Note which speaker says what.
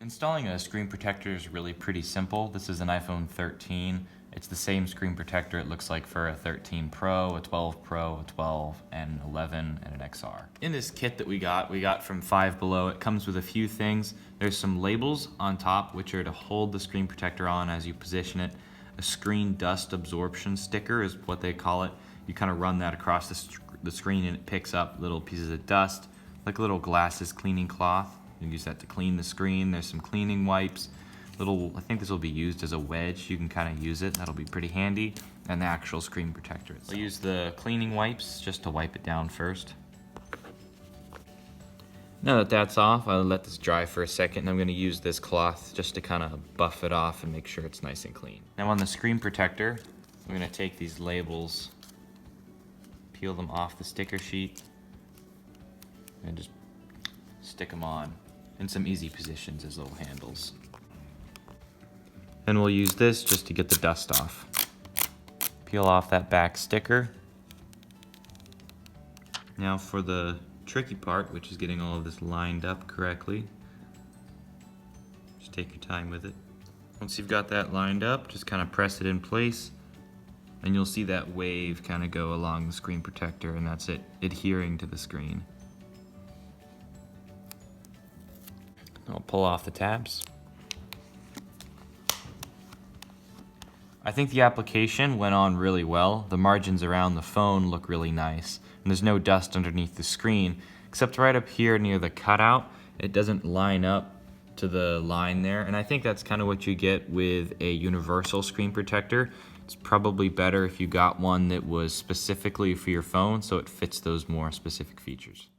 Speaker 1: Installing a screen protector is really pretty simple. This is an iPhone 13. It's the same screen protector it looks like for a 13 Pro, a 12 Pro, a 12, and an 11, and an XR. In this kit that we got from Five Below, it comes with a few things. There's some labels on top, which are to hold the screen protector on as you position it. A screen dust absorption sticker is what they call it. You kind of run that across the screen and it picks up little pieces of dust, like a little glasses cleaning cloth. You can use that to clean the screen. There's some cleaning wipes. I think this will be used as a wedge. You can kind of use it. That'll be pretty handy. And the actual screen protector itself. I'll use the cleaning wipes just to wipe it down first. Now that that's off, I'll let this dry for a second, and I'm going to use this cloth just to kind of buff it off and make sure it's nice and clean. Now on the screen protector, I'm going to take these labels, peel them off the sticker sheet, and just stick them on in some easy positions as little handles. And we'll use this just to get the dust off. Peel off that back sticker. Now for the tricky part, which is getting all of this lined up correctly. Just take your time with it. Once you've got that lined up, just kind of press it in place, and you'll see that wave kind of go along the screen protector, and that's it, adhering to the screen. I'll pull off the tabs. I think the application went on really well. The margins around the phone look really nice, and there's no dust underneath the screen, except right up here near the cutout. It doesn't line up to the line there, and I think that's kind of what you get with a universal screen protector. It's probably better if you got one that was specifically for your phone, so it fits those more specific features.